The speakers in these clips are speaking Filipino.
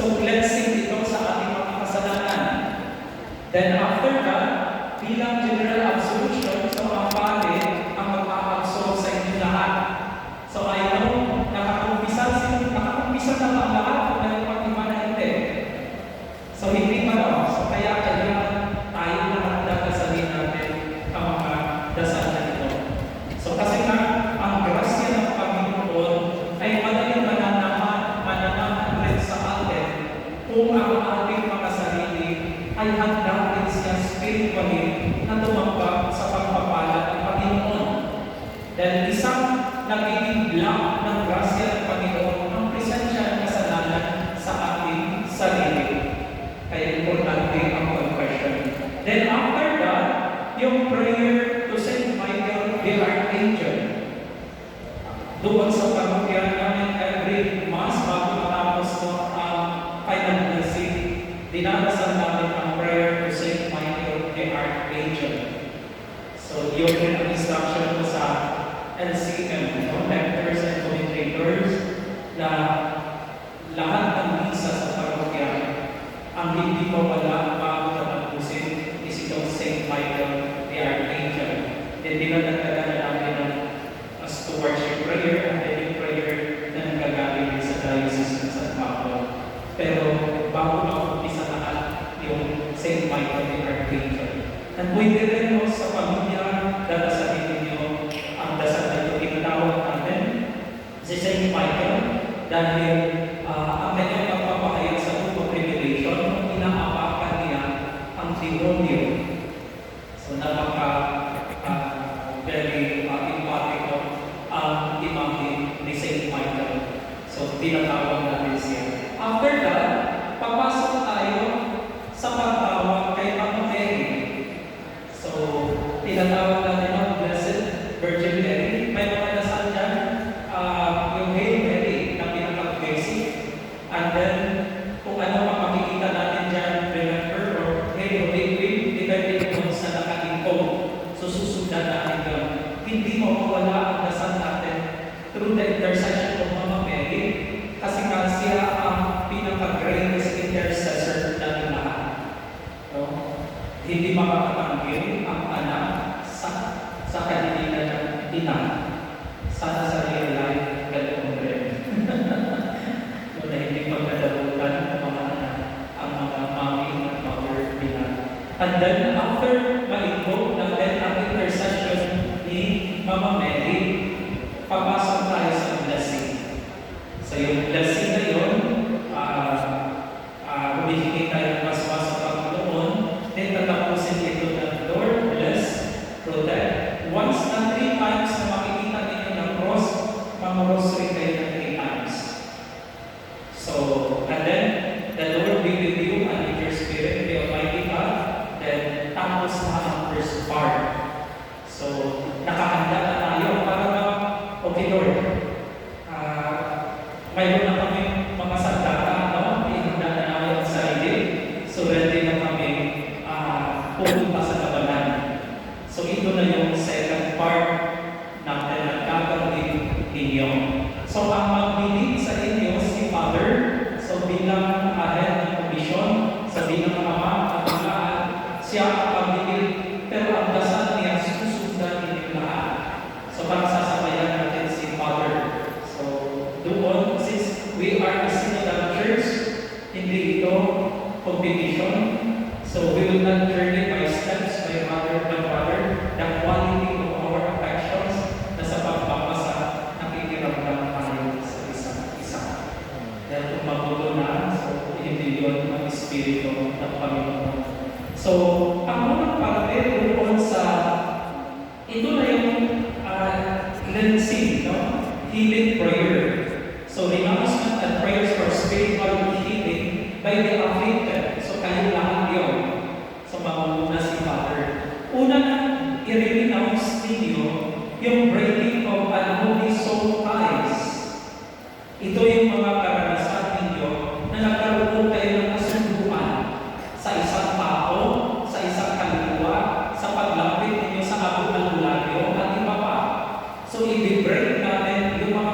So, cleansing ito sa ating mga kasalanan. Then after that, bilang general absolution, so ang Pare ang mag-a-absolve sa inyo lahat. So I know, nakakumpisa na ba ang lahat kung may pang iba na hindi? So hindi pa daw. So kaya kailangan tayo lahat dadasalin natin ang mga dasal na ito. So kasi nga, ang grasya ng Panginoon ay madaling mananahan rin sa atin kung ang ating mga sarili ay handa rin siya spiritually na tumambag sa pagpapala ng Panginoon. Dahil isang nagiging blank ng grasya ng Panginoon ang presensya ng kasalanan sa ating sarili. Kaya importante ang confession. Then after that, yung prayer to Saint Michael the Archangel. Doon sa parokya namin every Mass bago matapos ko ang final blessing, dinadasal namin ang prayer to Saint Michael the Archangel. So yun rin ang instruction ko sa LCM, lectors and commentators, na lahat ng misa sa parokya, ang hindi mawala bago tatapusin is itong Saint Michael the Archangel. Then dinadagdagan na namin ng stewardship prayer and then prayer na nanggagaling sa Diocese ng San Pablo. Pero bago mag-umpisa lahat yung Saint Michael the Archangel. At pwede rin mo sa pamilya, dadasalin ninyo ang dasal na ito tinatawag natin si Saint Michael dahil ang kanyang pagpapahayag sa book of Revelation, inaapakan niya ang demonyo. So very emphatic ang imahe ni Saint Michael. So tinatawag natin siya. After that, papasok tayo sa pagtawag kay Mama Mary. So, tinatawag natin ang Blessed Virgin Mary. May mga dasal dyan, yung Hail Mary na pinaka-basic. And then, kung ano pa makikita natin dyan, remember, or Hail Mary, depende kung sa naka-encode. So, susundan natin yun. Hindi mawawala ang dasal natin through the intercession of Mama Mary, kasi nga siya ang pinaka-greatest intercessor natin lahat. So, hindi makakatanggil ang anak sa kanila ng ina. Sana sa real life, ganoon rin. So, na hindi magkadalutan ang mga anak, ang mga mami at mother nila. And then, after ma-invoke natin ang intercession ni Mama Mary, papasok tayo sa blessing. So, yung blessing na yun, humihingi tayo ng mas-mas sa Panginoon, then tatapusin ito ng Lord, bless, protect. Once na 3 times na makikita ninyo ng cross, mag-rosary kayo ng 3 times. So, and then, the Lord be with you and with your spirit, the Almighty God, then tapos na ang first part. So, nakahanda na tayo para okay Lord, mayroon na kami mga sandata, no? Ihanda na namin ang sarili. So, ready na kami pupunta sa kabalan. So, ito na yung second part natin na gagawin ninyo. So, ang magbili sa inyo si Father, so bilang head ng komisyon, sa bilang ama at lahat, siya ang magbili, pero ang dasal niya susundan ninyo lahat. So, parang sasabayan natin si Father. So, doon, since we are a synodal church, hindi ito competition. So, we will not journey by steps, by Father, the quality of our affections na sa pagpapasa nakikiramdam tayo sa isa't isa. Dahil kung magulo na, so, hindi yun ang Espiritu ng Panginoon. So, ang unang parte doon sa, ito na yung cleansing, no? Healing prayer. So, renouncement and prayers for spiritual healing by the afflicted. So, kayo lahat yun. So, mamuna si Father. Una na, i-renounce ninyo yung breaking of unholy soul ties. Ito yung mga karanasan ninyo na nagkaroon kayo ng kasunduan sa isang tao, sa isang kaluluwa, sa paglapit ninyo sa abutan lagyo at iba pa. So, i-break natin yung mga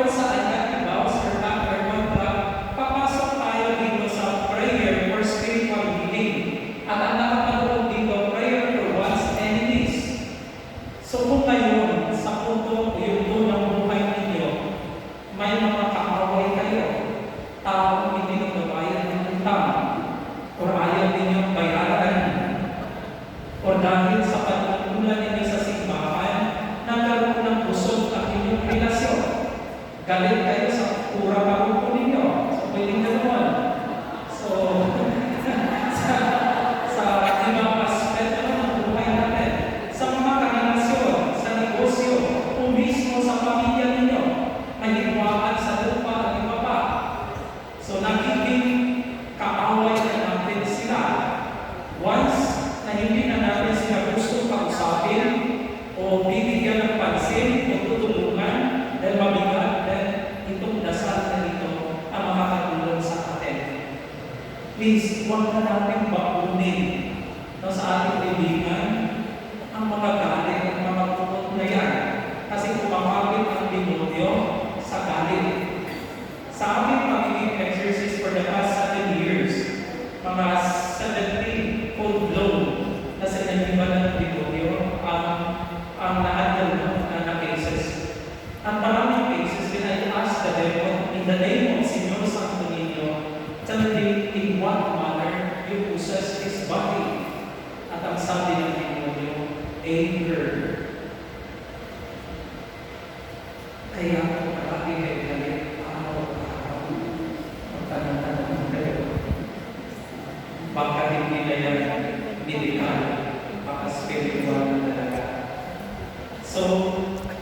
may mga kaaway kayo, taong hindi magbabayad ng utang, o ayaw ninyong bayaran, o dahil sa pagkukulan ninyo sa simbahan, nagkaroon ng busog ang inyong relasyon. Galit kayo sa pura parupo ninyo. So, pwedeng ganoon. So, sa ibang aspeto ng buhay natin, sa mga karelasyon, sa negosyo, o mismo sa pamilya ninyo, may himwaan sa lupa at iba pa. So, nagiging kaaway na natin sila. Once na hindi na natin sila gusto kausapin o bibigyan ng pansin o tutulungan dahil mabigat, then itong dasal na ito ang makakatulong sa atin. Please, huwag na natin baunin sa ating kaibigan ang mga galit at mga pukot na yan. Kasi kumamapit ang demonyo sa galit. Sa ating pagiging exercise for the past 7 years, mga 70 full-blown na sinaniban ng demonyo ang na-handle na cases. At maraming cases, when I ask the devil, in the name of Señor Santo Niño, tell me in what manner you possess his body. At ang sabi ng demonyo, anger. Kaya ako palagi kayo galit, araw-araw. Magtanong-tanong kayo. Baka hindi na yan medical, baka spiritual na talaga. So,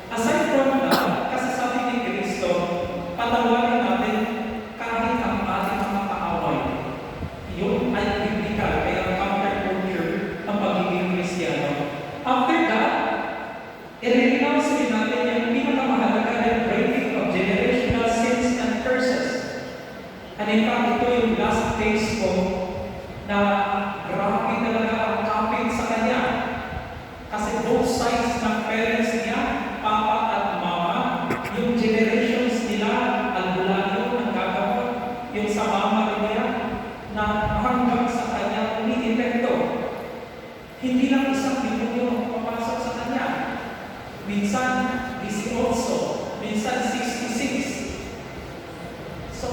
aside from that, kasi sabi ni Kristo, patawarin natin kahit ang ating mga kaaway. Yun ay biblical, kaya counterculture ang pagiging Kristiyano. After that, i-renounce din natin yung pinakamahalaga na breaking of generational sins and curses. And in fact, ito yung last phase ko na grabe talaga ang kapit sa kanya. Kasi both sides ng parents niya, papa at mama, yung generations nila, albularyo ang gagawin, yung sa mama niya, na hanggang sa kanya umi-epekto. Hindi lang isang demonyo ang papasok sa kanya. Minsan, 18, minsan 66. So,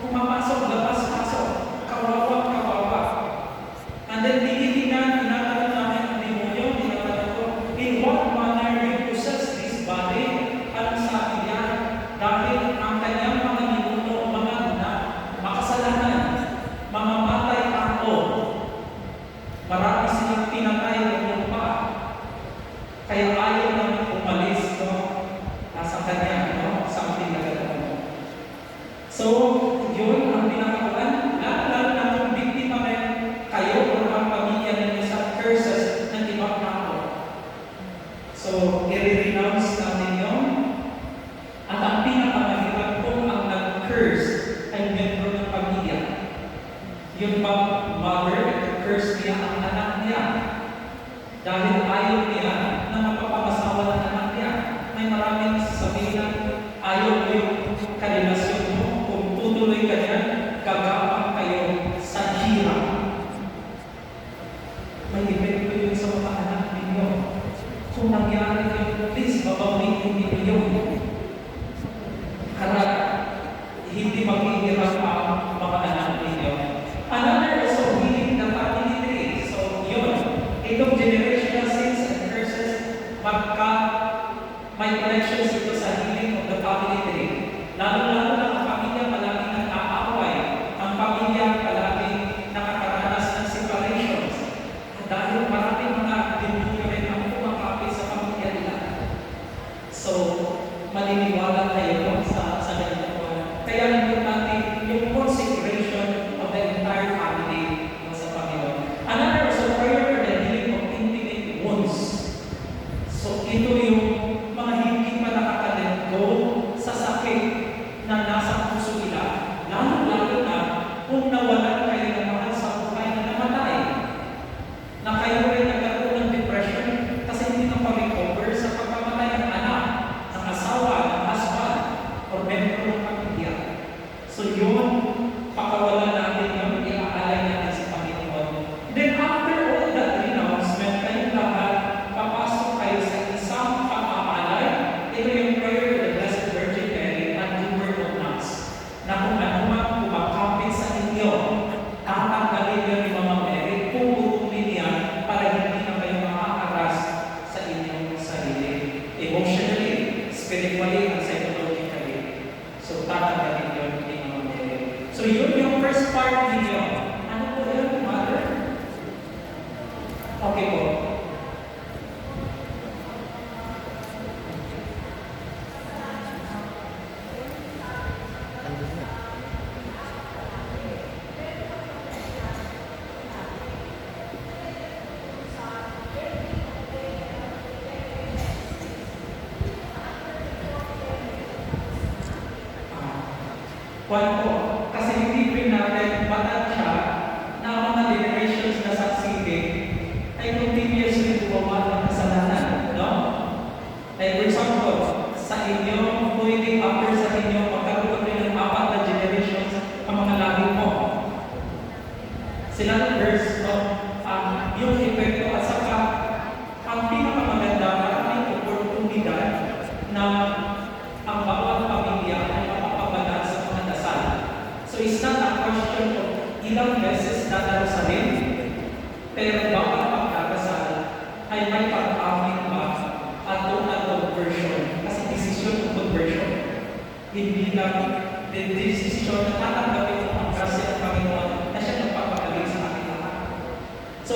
pumapasok, labas-pasok, kawawa. And then, tinitingnan namin ang demonyo, tinatanong ko, in what manner you possess this body? Anong sabi niya? Dahil ang kanyang mga ninuno, mga makasalanan, mamamatay ako. Marami silang pinatay ng lupa. Kaya ayaw namin umalis, no? Nasa kanya, no? Something like that. So, yun ang pinakakulan. Lalo na kung biktima rin kayo o ang pamilya ninyo sa curses ng ibang tao. So, i-renounce natin yun. At ang pinakamahirap kung ang nag-curse ay membro ng pamilya. Yung mother, nag-curse niya ang anak niya. Dahil ayaw niya na mapapamasawa ng anak niya. May maraming sasabihin na ayaw mo yung karelasyon mo. Kung tutuloy ka niyan, gagawin kayo sa hirap. May epekto yun sa mga anak ninyo. Kung nangyari yun, please, babawiin ninyo yun. Para hindi maghihirap ang mga anak ninyo. Another also healing the family tree. So, yun. Itong generational sins and curses, may connections ito sa healing of the family tree. Lalo-lalo na ang pamilya palagi nag-aaway. Ang pamilya palagi nakakaranas ng separations. Dahil maraming mga demonyo rin ang kumakapit sa pamilya nila. So, maniniwala kayo sa ganito. Kaya importante yung So, tatanggalin yun, hindi naman pwede. So, yun yung first part ninyo. Ano po yun, mother? Okay po. One po, kasi hindi rin natin matansya na ang mga generations na succeeding ay continuously gumawa ng kasalanan, no? Like for example, sa inyo, pwedeng after sa inyo, magkaroon rin ng 4 na generations ang mga lahi mo. Sila ng verse, no? Yung epekto at saka ang pinakamaganda, maraming oportunidad na ang bawat pamilya ay mapapabala sa mga dasal. So it's not a question of ilang beses dadasalin, pero bawat pagdadasal ay may pag-amin pa at doon version. Kasi desisyon ng conversion, hindi lang desisyon na tatanggapin mo ang grasya ng Panginoon na siya nagpapagaling sa ating lahat. So,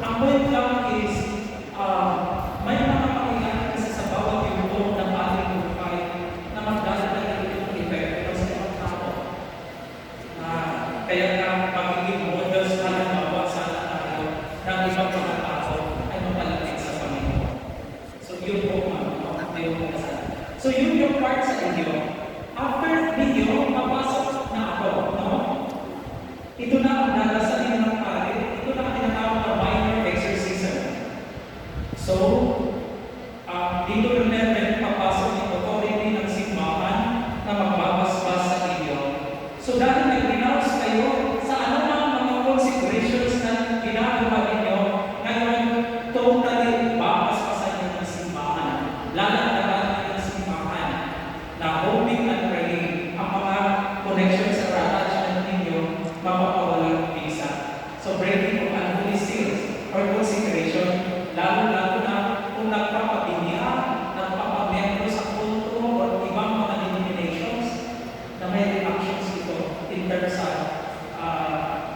ang point lang is, may mga pangyayari kasi sa bawat yugto ng ating buhay na magdadala ng epekto sa ibang tao. Kaya nga magiging models na halimbawa sana tayo ng ibang mga tao ay mapalapit sa Panginoon. So yun po So yun yung part sa inyo. After ninyo, mapasok na ako, no? Ito na ang dadasalin ng pare. Ito na ang tinatawag na minor exorcism. So, dito rin natin papasok yung authority ng simbahan na magbabasbas sa inyo. So dahil nag-renounce kayo sa anumang mga consecrations na ginagawa ninyo, ngayon totally babasbasan nyo ng simbahan. Lalagdagan ng simbahan na hoping and praying ang mga connections sa attachment ninyo mapapawalang visa. So breaking of unholy seals or consecration, lalo-lalo na kung nagpapabinya, nagpapamembro sa kulto o ibang mga denominations na may reactions ito in terms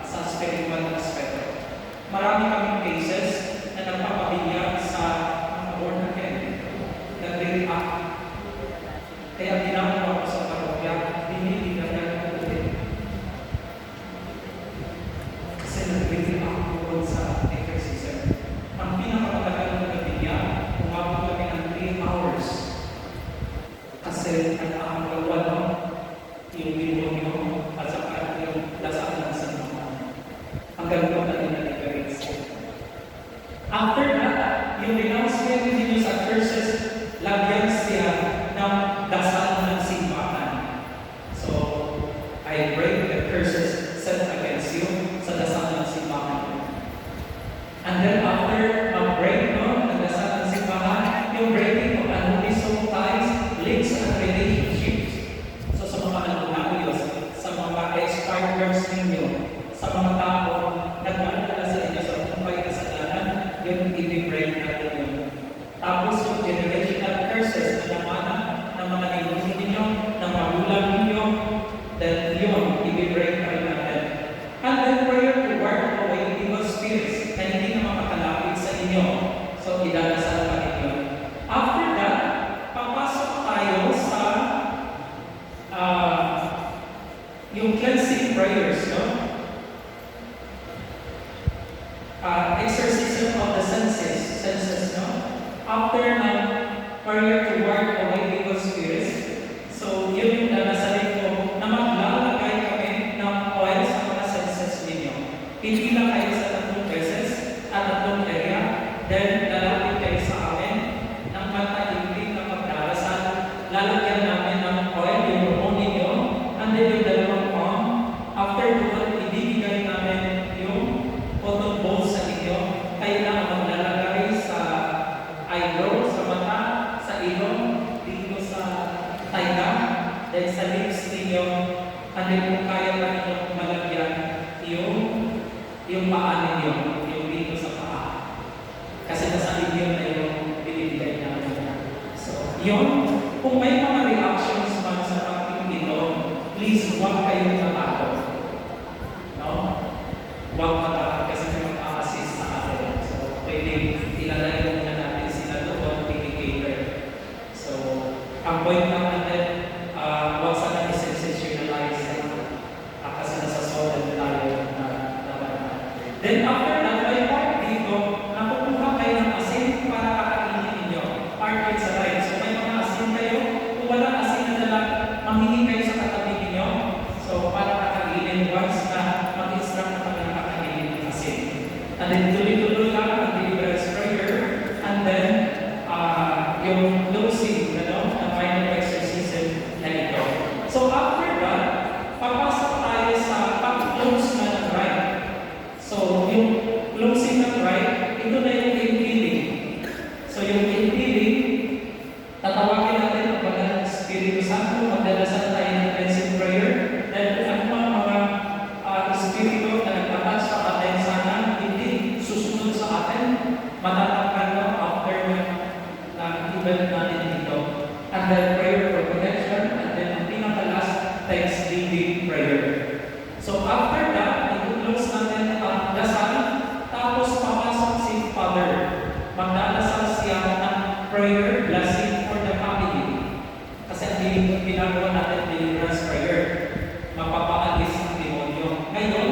sa spiritual aspect. Marami kaming cases na nagpapabinya sa mga born again, nag-react. Kaya ginagawa ko sa parokya, binibigyan ko ulit. Kasi nag-react ko sa exorcism. Ang pinakamatagal na nabigyan, umabot kami ng 3 hours. Kasi nag-aanggawa no, yung demonyo at saka yung lasang ng sanama. Hanggang doon natin na-experience. After that, yung renouncement ninyo sa curses, lagyan siya ng dasal ng simbahan. So, I break the curses set against you sa dasal ng simbahan. And then after break ng dasal ng simbahan, yung breaking of unholy soul ties, links and relationships. So sa mga alunayos, sa mga ex-partners ninyo, sa mga tao nagmaalala sa inyo sa buhay kasalanan, yung i-break natin yun. Tapos yung generational curses na namana ng mga niluso ninyo, ng magulang ninyo, then yun, i-break natin. And then prayer to work away evil spirits na hindi na makakalapit sa inyo. So, idadasal pa ninyo. After that, papasok tayo sa yung cleansing prayers, no? Exorcism of the senses, no? After prayer to work away evil spirits, so yun yung dadasalin ko na maglalagay kami ng oil sa mga senses ninyo. Hindi lang kayo sa 3 beses at 3 area, then lalapit kayo sa amin ng matahimik na pagdarasal. Lalagyan namin ng oil yung roon ninyo, and then yung 2 palm. After doon, ibibigay namin yung cotton balls sa inyo. Kayo lang ang maglalagay sa eyebrow, sa mata, sa ilong, dito sa tainga, then sa lips ninyo, and then kung kaya na ninyong malagyan yung paa ninyo, yung dito sa paa. Kasi nasa inyo na yung binibigay namin. So, yun, kung may mga reactions man sa pagping ito, please huwag kayong matakot. No? Huwag matakot kasi may mag-assist sa atin. So, pwede ilalagay muna natin sila doon, i-cater. So, ang point lang natin, huwag sana i-sensationalize kasi nasa solid tayo na naman. Then after that, may part dito, nakukuha kayo ng asin para kakainin ninyo. Part with sa right. So, may mga asin kayo. Kung walang asin na dala, manghingi kayo sa katabi ninyo. So, para kakainin once na mag-instruct na kami kakainin ng asin. And then, tuloy-tuloy lang ang deliverance prayer. And then, yung closing, ang final exorcism na ito. So, after that, papasok tayo sa pag-close na ng rite. So, yung closing ng rite, ito na yung indwelling. So, yung indwelling, tatawagin natin ang banal ng Espiritu Santo, magdalasan tayo ng cleansing prayer, dahil ang mga Espiritu na nagtatouch sa atin, sana hindi susunod sa atin, matatangkan na after ng event natin dito. And then prayer for protection, and then ang pinaka-last, thanksgiving prayer. So after that, i-close natin ang dasal, tapos papasok si Father. Magdadasal siya ng prayer, blessing for the family. Kasi ang ginagawa natin deliverance prayer. Mapapaalis ang demonyo. Ngayon,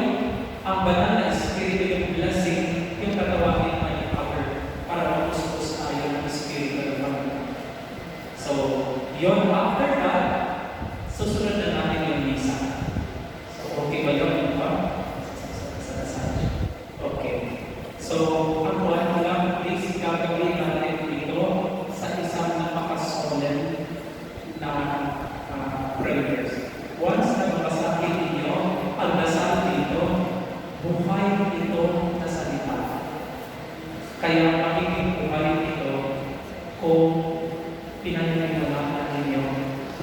ang banal na Espiritu yung blessing, yung tatawagin na ni Father para mapuspos tayo ng Espiritu ng family. So, yun, after that, susunod na natin yung misa. So, okay ba yun? Okay. So, ang buwan lang, please gagawin natin dito sa isang napaka-solemn na prayers. Once na mabasahin ninyo ang dasal dito, buhay ito na salita. Kaya magiging buhay ito kung pinaniniwalaan ninyo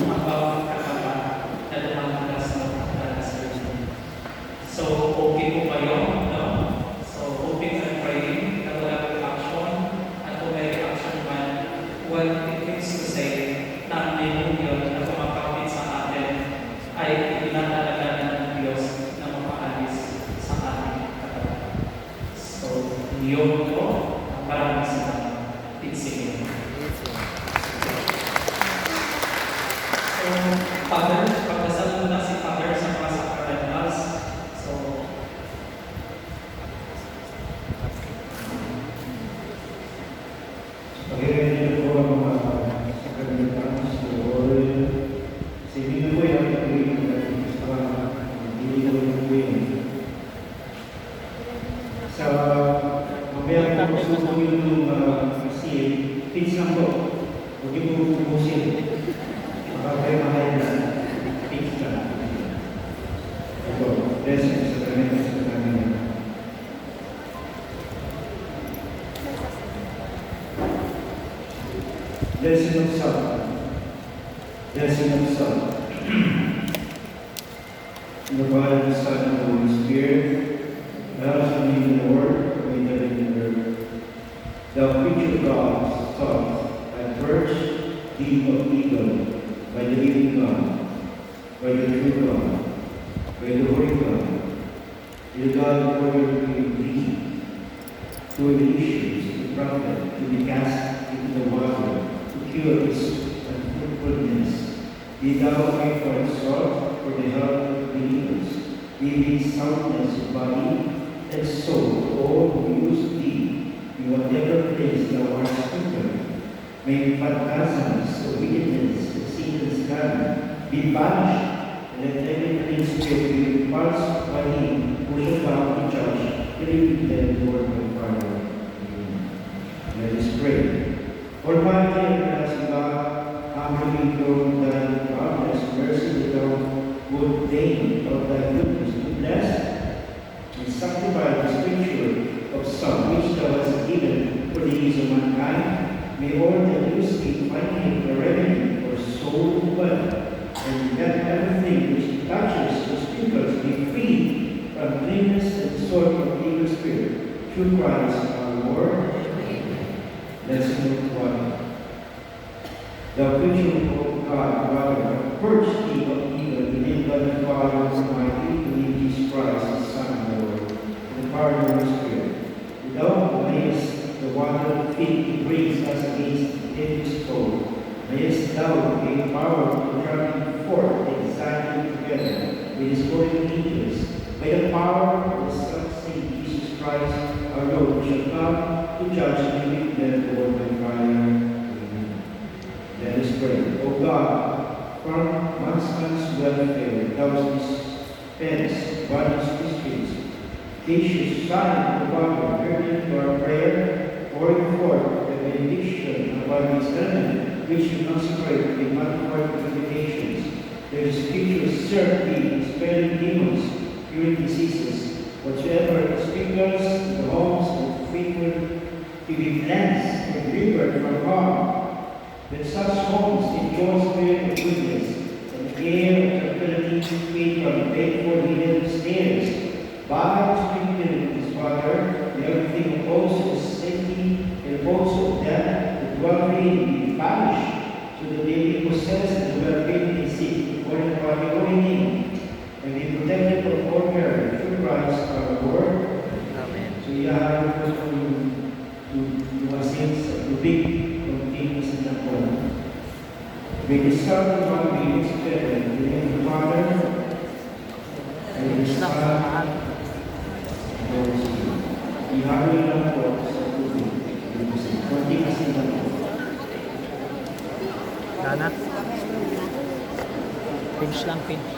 ang bawat kakaba na lumalagas na pagdalas ninyo. So, okay po ba yun? No? So, open and praying na wala reaction, at kung may reaction man, well, it means to say na ang demonyo na kumakapit sa atin ay pinatalaga ng Diyos na mapaalis sa ating katawan. So, yun po, maraming salamat. Pinsipin. So, Father, pagdasal muna si Father sa mga sacramentals. So, pag-iwin po ang mga sacramentals, Lord, sinin po yung pag-iwin at hindi ko yung pag-iwin. Sa mamaya po gusto ko yung kasi pins lang po, huwag yung pupusin. Makakay-makay na pins lang. Ito, blessing sa sacramentals sa namin. Blessing of Son. Blessing of Son. In the Father, the Son, and the Holy Spirit, let us believe in the Word, we live in the earth. Thou creature God's thought, at first, deed of evil, by the living God, by the true God, by the Holy God, the God ordered to thee, to the issues, the prophet, to be cast into the water, cure his unfruitfulness. Be thou made for himself for the help of believers. Be his soundness of body and soul, all who use thee in whatever place thou art spoken. May phantasms of wickedness, Satan's garden, be banished, and let every clean spirit be repulsed by him who shall bow to judge, believing them Lord my Father. Amen. Let us pray. Almighty and everlasting God, humbly throne thy boundless mercy that thou would deign of thy goodness to bless and sanctify the scripture of Son which thou hast given for the use of mankind. May all that use it find him a remedy for soul and body, and let everything which touches the scriptures be free from cleanness and sort of evil spirit. Through Christ our Lord. Let's move on. The creature of God, Father, purge thee of evil, deliver feet he brings us against the enemy's foe. Mayest thou gain power to travel forth exactly together with his holy angels. By the power of the Son, Saint Jesus Christ, our Lord, shall come to judge the living dead world by fire. Amen. Let us pray. O God, from man's welfare, thou spends bodies mysteries. Gracious Son of the Father, hearken to our prayer, pouring forth the benediction about his element, which you consecrate with manifold purifications. Let his creatures serve thee, expelling demons, curing diseases, whatsoever sprinkles the homes of faithful to be cleansed and delivered from harm. Let such homes enjoy spirit of goodness, and air of tranquility, faith from faithful hidden snares. By sprinkling his Father, everything also is safety, and also of them that dwell therein be banished, so that they be possessed and well-being and seek, according to our holy name, and be protected from all peril through Christ our Lord. Amen. So iyaharap ko sa lumasin sa tubig continuous na po. May the Son of God be expected, in the name of the Father, and the Son, and the Holy Spirit. Iyaharap lang po sa tubig. Continuous na po. Nana? Pinch lang, pinch.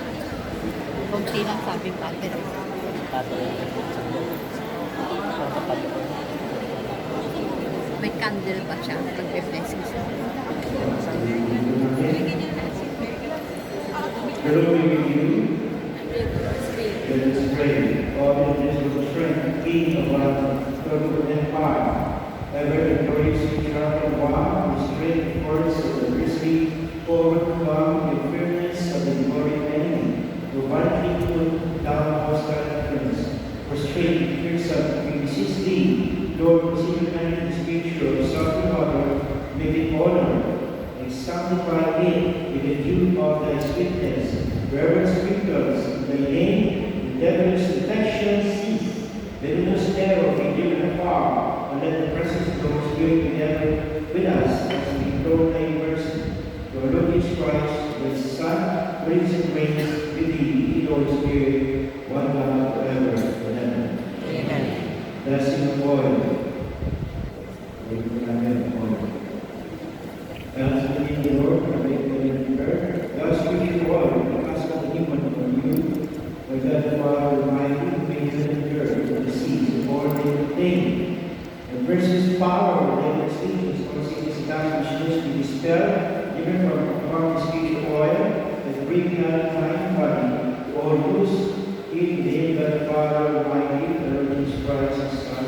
Kunti lang sabi pa, pero may candle pa siya. Pag-blessing siya. The Lord be with you. Let us pray. God in His strength, King of our global empire, ever and glorious sharp and one, the strength force of the grizzly, overcome the fearless of the glorious enemy, the one put down hostile defense, frustrate fearsome, we resist thee, Lord, consider man the scripture of sovereign water, make it honor, and sanctify it with the dew of thy sweetness, reverence sprinkles in thy name, the devil's infection cease, venomous terror be driven afar, and let the presence of the Holy Spirit be ever with us as we implore thy mercy. Your Lord Jesus Christ, thy Son, brings and reigns with thee, the Holy Spirit, one God forever and ever. Amen. Blessing of oil. Amen. As we the Lord, I make the prayer. Thus we give oil, because of the human from you, by God the Father Almighty, faith and earth, the seas, the Lord they obtain. The precious power of the extinguished for sickness established to dispel, even from the spiritual oil, that bring out my body, all use in the name of the Father Almighty, the Lord Jesus Christ, His Son,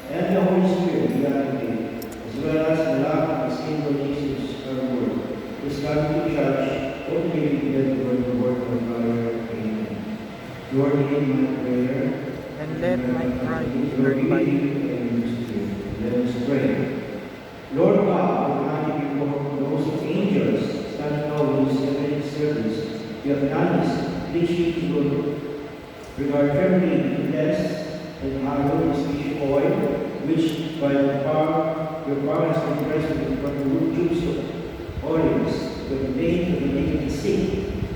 and the Holy Spirit, the Advocate, as well as the love of the same Lord Jesus, our Lord, who is come to judge all living dead for the word of fire. Amen. Lord, hear my prayer, And let my cry be heard by you. Let us pray. Lord God, Almighty, before those of angels stand now in heavenly service, you have done this, please you to Lord. Regard firmly to bless and hallow this spiritual oil, which by the power your power has been present from the root juice of olives, with the vein of the naked sick,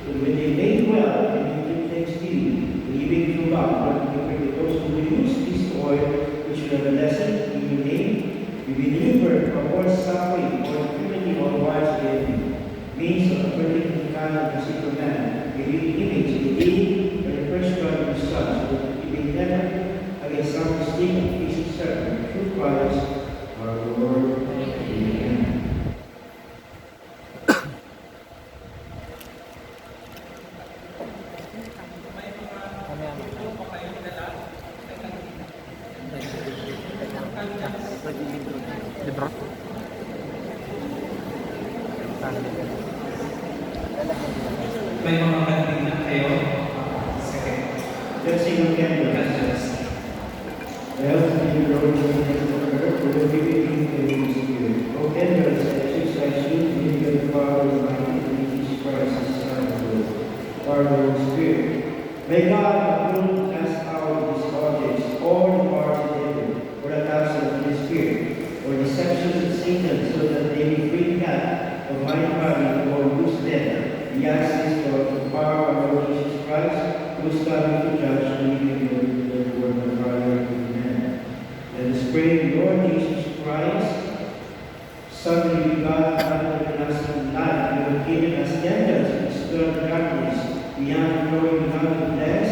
and when they made well and they give thanks to you, believing through God, Lord, we pray that those who will use this oil, which you have blessed in your name, will be delivered from all suffering, all infirmity, all wiles of the enemy. Means of averting the kind of the sick of man, we read the image of the deed and the first God of the Son, so that he may never against some mistake of peace and servant, through Christ our Lord. Amen. Libro? May mga kantin na kayo. Sige. Let's sing again. Well, in the Lord Jesus Christ, we will give you the Holy Spirit. O endless, exercise you, in the Father, Almighty, and Jesus Christ, His Son, our Lord Spirit. May God approve us out of these objects, all the parts of heaven, for the task of His Spirit, or deceptions of Satan, so that they may bring that of my body or lose them. We ask this for the power of our Lord Jesus Christ, who is coming to judge the living and the world of Father. Amen. Let us pray, Lord Jesus Christ, Son of the living God, Son of everlasting life, you have given us candles to dispel the darkness beyond knowing how to bless.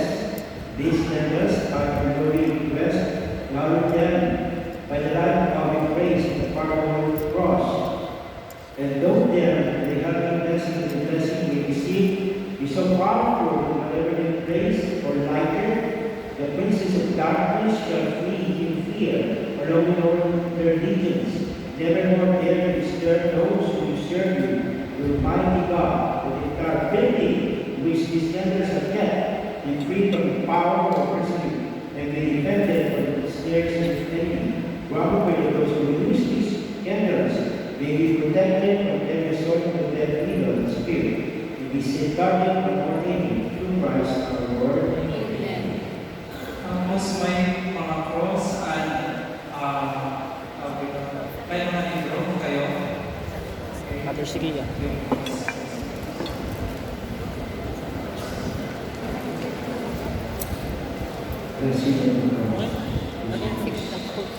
These candles are our glory request, guard them by the light of our grace and the power of the cross. And though them they have been blessed, the blessing we receive is so powerful that whatever they place or lighter, the princes of darkness shall flee in fear, along with all their legions. Nevermore dare to disturb those who serve you, your mighty God, with the entire building which these candles are kept, and free from the power of adversity, and be defended from the snares of the enemy. Grant with those who use these candles may be protected from every sort of death, evil, and spirit, to be safeguarded from all evil, through Christ our Lord. Amen. Mas may mga cross at may mga libro kayo. Father, sige yan. Let's see them. Six of Hope.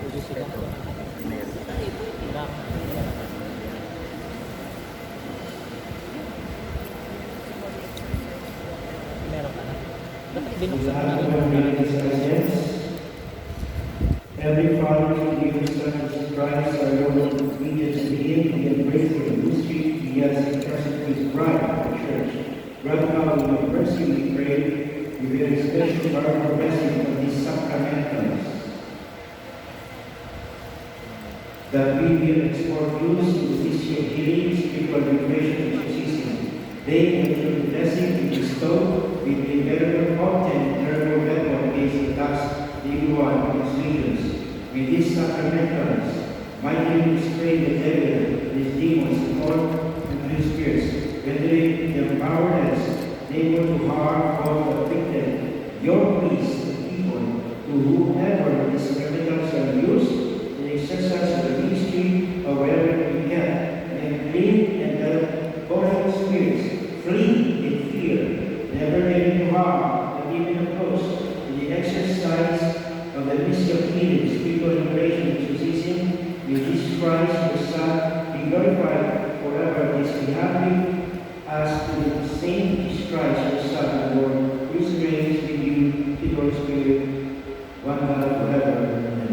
Pwede sila. Meron ka na. Dapat binuksan mo na rin. Every Father who gives Son Jesus Christ, our Lord, obedience to Him, we embrace for the mystery He has entrusted to His bride, the Church. Grant now in your mercy, we pray, we will special powerful blessing of these sacramentals, that we will explore use in the history of healing, spiritual liberation, and exorcism. They, and through the blessing we bestow, will be very often terrible weapon against the attacks the evil one and his leaders. With these sacramentals, mightily restrain the devil, his demons, and all unclean spirits, rendering them powerless, able to harm or to afflict your peace, the people, to whomever these sacramentals are used, in exercise of the ministry of wherever we can, and live and let foreign spirits flee in fear, never getting to harm, and even opposed to the exercise of the mystery of healing, spiritual liberation, and exorcism, may Jesus Christ, your Son, be glorified forever. This we happy as to the same Jesus Christ, your Son, the Lord, who reigns with you, the Holy Spirit, one God forever. Amen.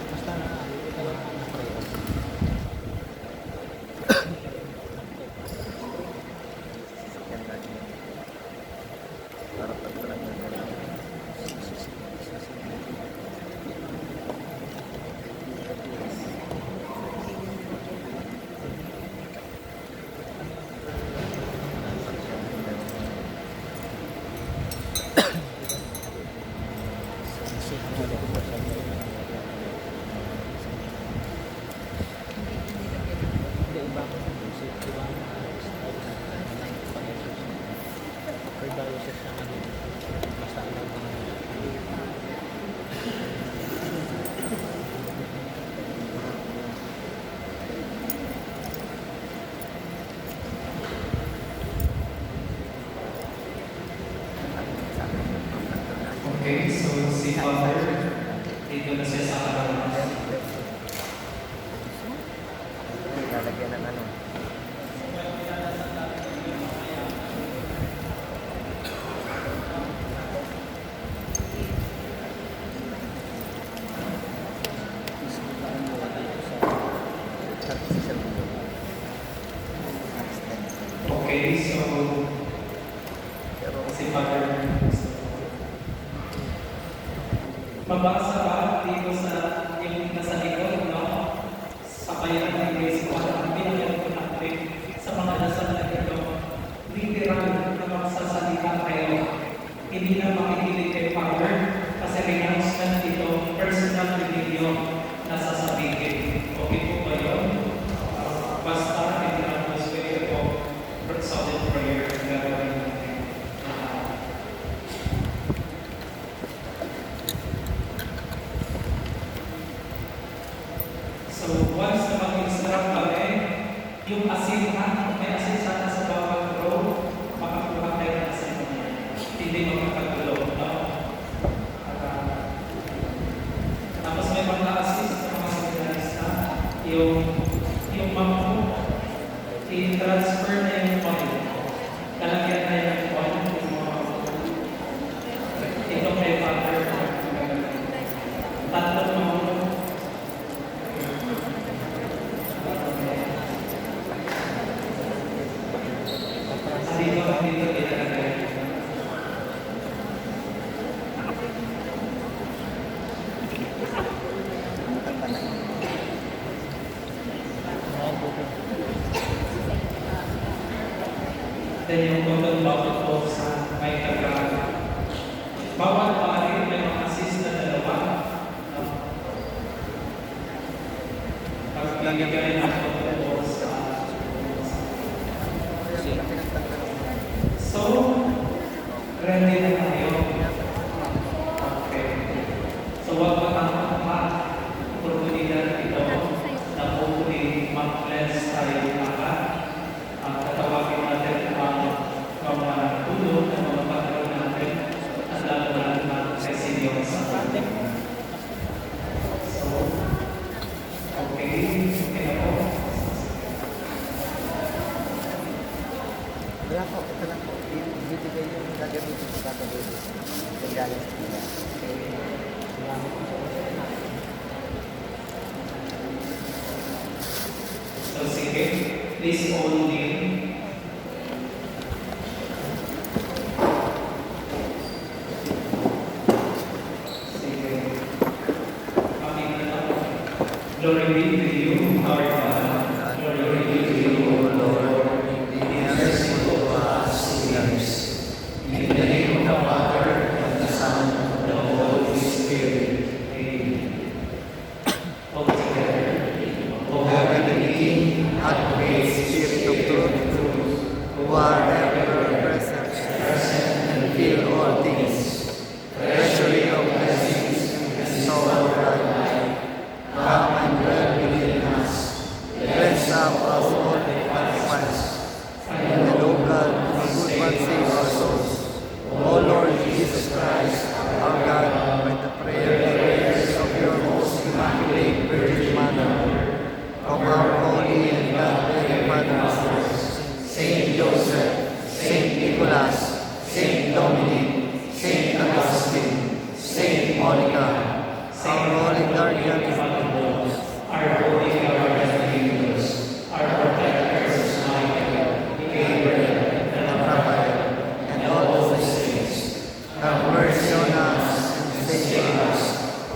Basta ito lang ang nakreos. Hindi, iba ako sa music. Iba ang per diocese siya ano. Basta alam ko na. Okay, so si Father, dito na siya sa harapan. Lalagyan ng ano. hindi na makikinig kay Father kasi renouncement ito, personal religion na sasabihin. Okay po ba yun? Basta in the atmosphere of solid prayer ang gagawin natin. So once na mag-instruct kami, yung asin ha, may asin sana sa bawat row, makakuha tayo ng asin niya. Hindi makakagulo, no? Tapos may mga asin sa mga seminarista, yung mampo, i-transfer na yung oil. Lalagyan na yung oil, yung mga mampo. Ito kay Father, tatlong mampo. Dito ilalagay. Then yung cotton bottle po sa may taga. Bawat pari may mga assist na dalawa. Paglagay ng cotton bottle sa. So, ready na tayo. Okay. So, wag matangkap pa. Oportunidad ito na hopefully mag-cleanse tayo lahat. Tatawagin natin ang mga tulong na mga patron natin at lalo na naman sa senior sa atin. So, okay. Okay na po. Wala po, ito lang po. Ibibigay yung gagamitin sa gagamitin. Yung galing sa kanila. Salamat po sa kanila. So, sige. Please all kneel. Sige. Amin na lang. Glory be to you, our God. Glory be to you, O Lord. Be merciful to us sinners. In the name of the Father, and the Son, and the Holy Spirit. Amen. All together. O Heavenly King, Great Spirit of truth, who are ever present and feel all things, treasury of blessings and soul of life, come and dwell within us. Bless up us all with sacrifice, and the low blood of the good one save our souls. O Lord Jesus Christ, our God, by the prayers of your most immaculate Virgin Mother, of our holy and God-fearing fathers, Saint Joseph, Saint Nicholas, Saint Dominic, Saint Augustine, Saint Monica, our holy guardians, our holy guardian angels, our protectors, Michael, Gabriel, and Raphael, and all those saints, have mercy on us and save us,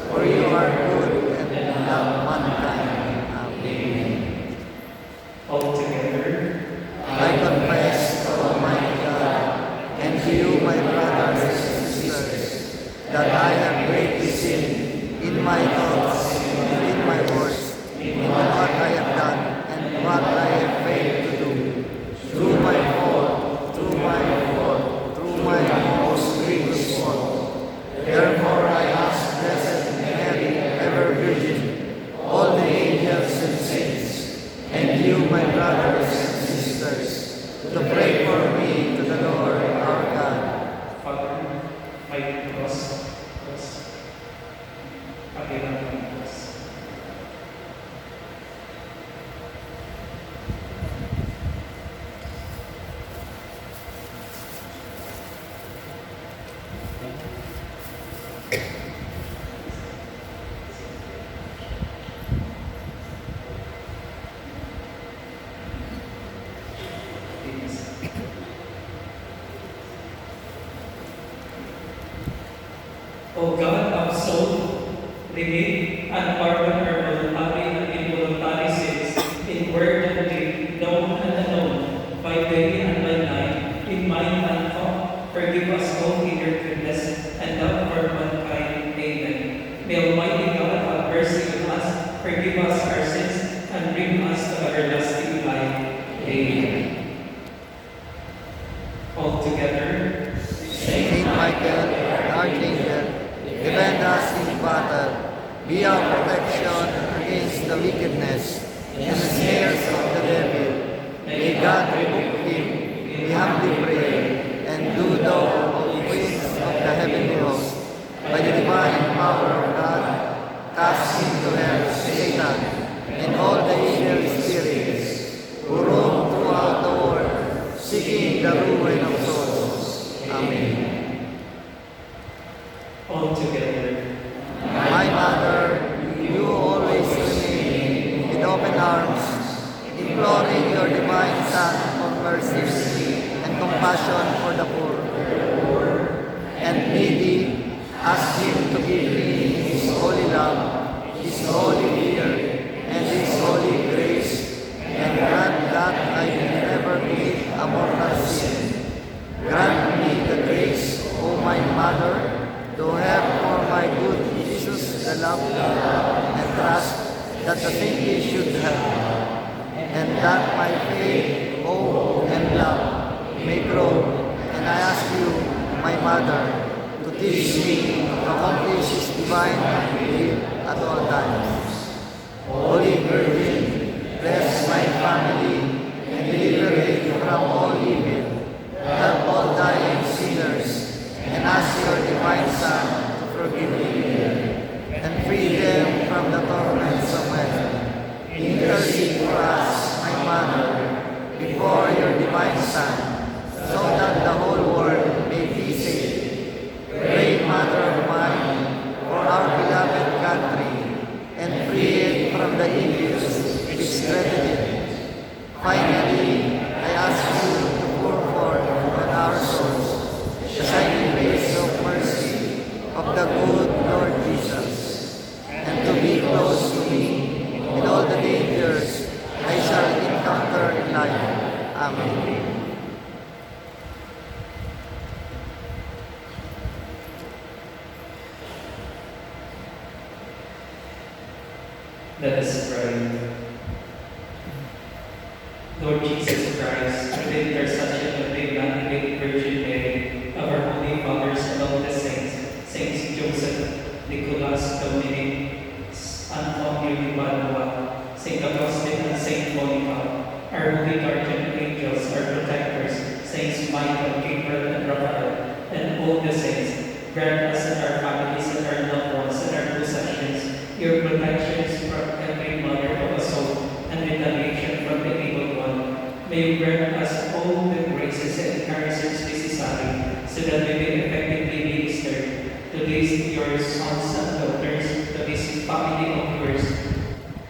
for you are good and love mankind. Amen. all together. I confess to Almighty God and to you, my brothers and sisters, that I have greatly sinned in my thoughts and in my words, in what I have done and what I have failed to do. Through my fault, through my most grievous fault. Therefore I ask Blessed Mary, ever Virgin, all the angels and saints, and you, my brothers and sisters, to pray for me to the Lord our God. Father, may cross. Pagilan ng cross. O God of soul, remit and pardon our voluntary and involuntary sins in word and deed, known and unknown, by day and by night, in mind and thought. Forgive us both in your protection against the wickedness and the snares of the devil. May God rebuke him, we humbly pray, and do thou, O Prince of the heavenly host, by the divine power of God, cast into hell Satan and all the evil spirits who roam throughout the world, seeking the ruin of souls. Amen. All together. My Mother, you always remain with open arms, imploring your divine Son for mercy and compassion for the poor and needy. Ask him to give me his holy love, his holy fear, and his holy grace, and grant that I may never commit a mortal sin. Grant me the grace, O my Mother, to have for my good Jesus the love and trust that the saintly should have, and that my faith, hope, and love may grow. And I ask you, my Mother, to teach me to accomplish His divine will at all times. Holy Virgin, bless my family and deliver it from all evil. Help all dying sinners, and ask your divine Son to forgive them and free them from the torments of hell. Intercede for us, my Mother, before your divine Son, so that the whole world may be saved. Great Mother of mine, for our beloved country, and free it from the evils which threaten it. Finally, I ask you to pour forth on our souls the shining rays of mercy of the good Lord Jesus, and to be close to me in all the dangers I shall encounter in life. Amen. Let us pray. Lord Jesus Christ, within the intercession of the Immaculate Virgin Mary, of our Holy Fathers among the saints, Saints Joseph, Nicholas, Dominic, Antonio de Padua, Saint Augustine, and Saint Monica, our holy guardian angels, our protectors, Saints Michael, Gabriel, and Raphael, and all the saints, grant us and our families and our loved ones and our possessions your protections from every mother of a soul and retaliation from the evil one. May you grant us all the graces and encouragements necessary so that we may effectively minister to these your sons and daughters, to this family of yours,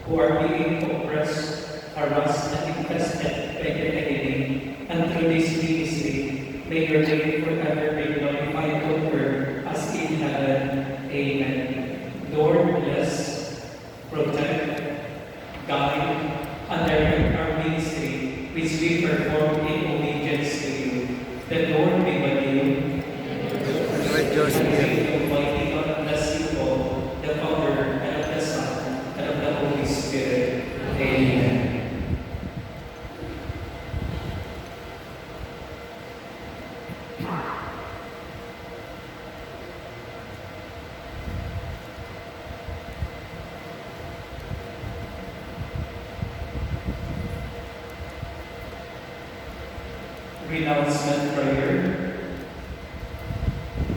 who are being oppressed, harassed, and infested by the enemy. And through this ministry, may your name forever be glorified on earth as in heaven. Amen. Lord, bless, protect, guide, and direct our ministry, which we perform in obedience to you. The Lord be with you. And with your spirit. Almighty God bless you all, the Father, and of the Son, and of the Holy Spirit. Amen. Renouncement prayer.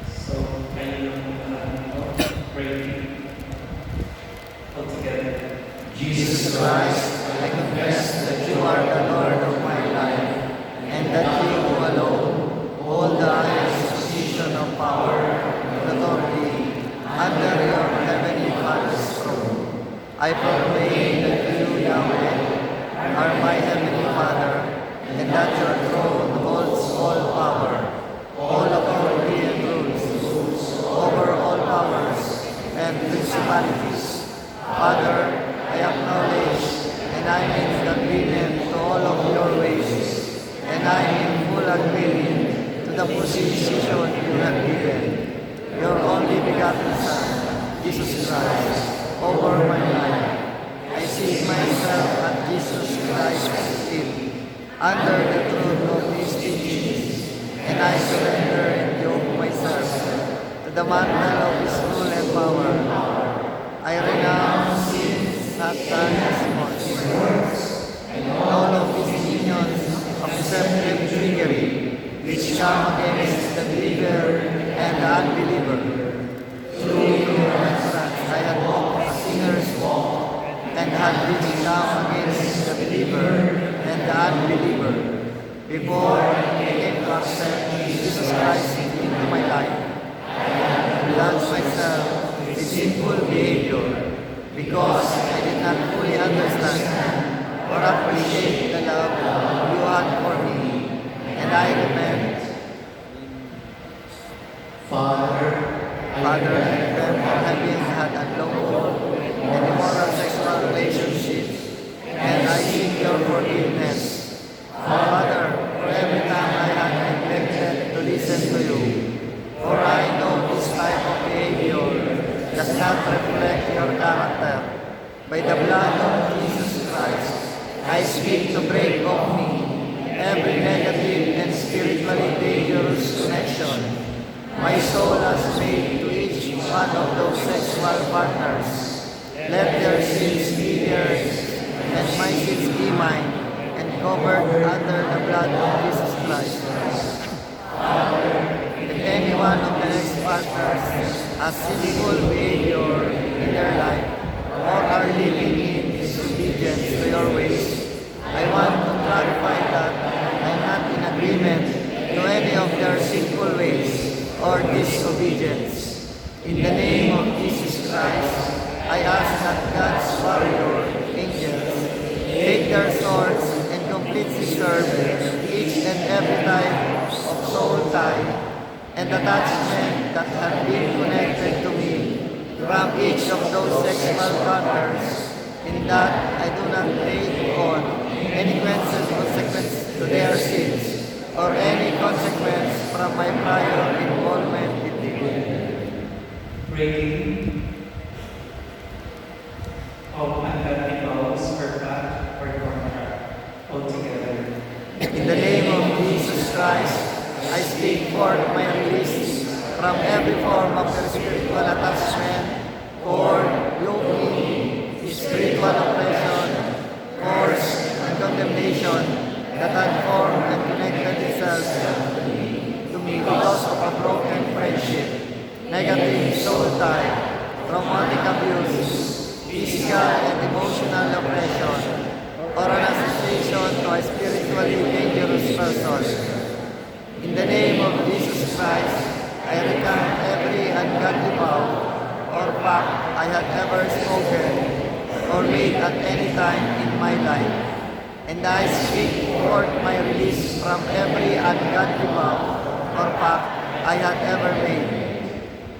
So, kayo lang pray all together. Jesus Christ, I confess that you are the Lord of my life, and that you alone hold the highest position of power and authority under your heavenly Father's throne. I proclaim that you, Yahweh, are my heavenly Father, and that your throne holds all power, all authority and rules over all powers and principalities. Father, I acknowledge and I am in agreement to all of your ways, and I am in full agreement to the position you have given your only begotten Son, Jesus Christ, over my life. I seek myself at Jesus Christ's feet, under the truth of His teachings, and I surrender and yoke myself to the mantle of His rule and power. I renounce after his words, and all of his minions of deceptive trickery, which come against the believer and the unbeliever. Through ignorance I had walked a sinner's walk, and had been come against the believer and the unbeliever, before I came to accept Jesus Christ into my life. I indulged myself with sinful behavior, because I did not fully understand or appreciate the love you had for me, and I repent. Father, I repent for having had unlawful and immoral sexual relationships, and I seek your forgiveness. Father, for every time I had neglected to listen to you, for I know this type of behavior does not reflect your character. By the blood of Jesus Christ, I speak to break off me every negative and spiritually dangerous connection my soul has made to each one of those sexual partners. Let their sins be theirs, and my sins be mine, and covered under the blood of Jesus Christ. If any one of the ex-partners has sinful behavior in their life, or are living in disobedience to your ways, I want to clarify that I am not in agreement to any of their sinful ways or disobedience. In the name of Jesus Christ, I ask that God's warrior angels take their swords and completely serve each and every type of soul tie and attachment that have been connected to me from each of those sexual partners, in that I do not take on any consequence to their sins, or any consequence from my prior involvement with them. Breaking of unhealthy vows or pact or contract altogether. In the name of Jesus Christ, I speak forth my release from every form of spiritual attachment, cord, yoking, spiritual oppression, force, and condemnation that had formed and connected itself to me because of a broken friendship, negative soul tie, traumatic abuse, physical and emotional oppression, or an association to a spiritually dangerous person. In the name of Jesus Christ, I recant every ungodly vow or pact I had ever spoken or made at any time in my life. And I speak forth my release from every ungodly vow or pact I had ever made,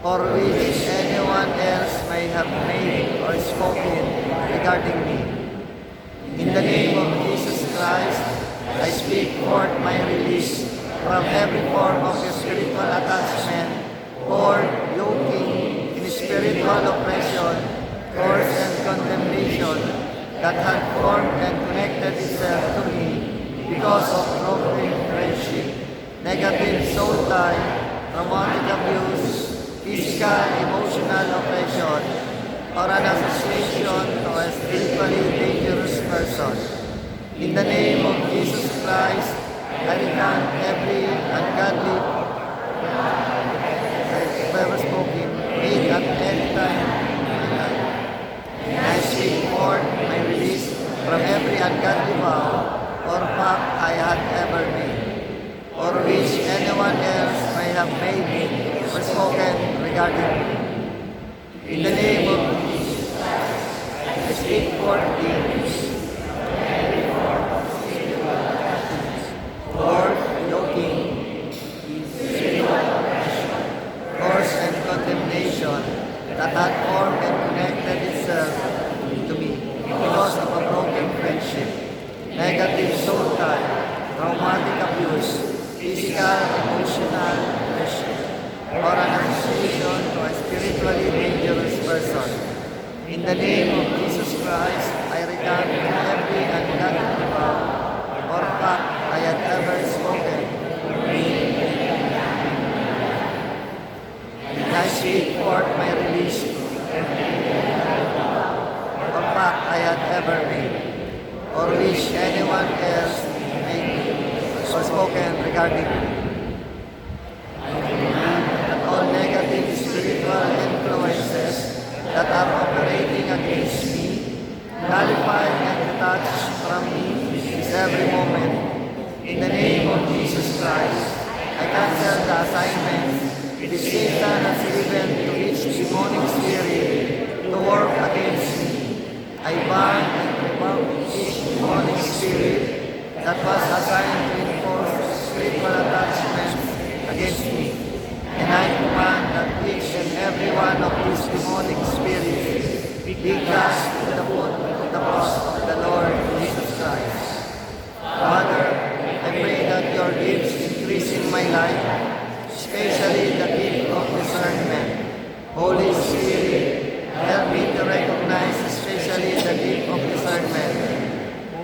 or which anyone else may have made or spoken regarding me. In the name of Jesus Christ, I speak forth my release from every form of spiritual attachment, cord, yoking, in spiritual oppression, force and condemnation that had formed and connected itself to me because of broken friendship, negative soul tie, traumatic abuse, physical, emotional oppression, or an association to a spiritually dangerous person. In the name of Jesus Christ, I recant every ungodly I've ever spoken, made at any time in my life. And I speak forth my release from every ungodly vow or pact I had ever made, or which anyone else may have made or spoken regarding me. In the name of Jesus Christ, I speak forth the cord, yoking, spiritual oppression, force and condemnation that had formed and connected itself to me because of a broken friendship, negative soul tie, traumatic abuse, physical, emotional oppression, or an association to a spiritually dangerous person. In the name of Jesus Christ, I recant every ungodly vow or pact I had ever spoken, and I speak forth my release or pact I had ever made, or which anyone else may or spoken regarding me. I demand that all negative spiritual influences that are operating against me, nullified and detached from me this every moment. In the name of Jesus Christ, I cancel the assignments which Satan has given to each demonic spirit to work against me. I bind and rebuke each demonic spirit that was assigned to enforce spiritual attachments against me. And I command that each and every one of these demonic spirits be cast to the foot of the cross of the Lord Jesus Christ. Father, I pray that your gifts increase in my life, especially the gift of discernment. Holy Spirit, help me to recognize especially the gift of discernment.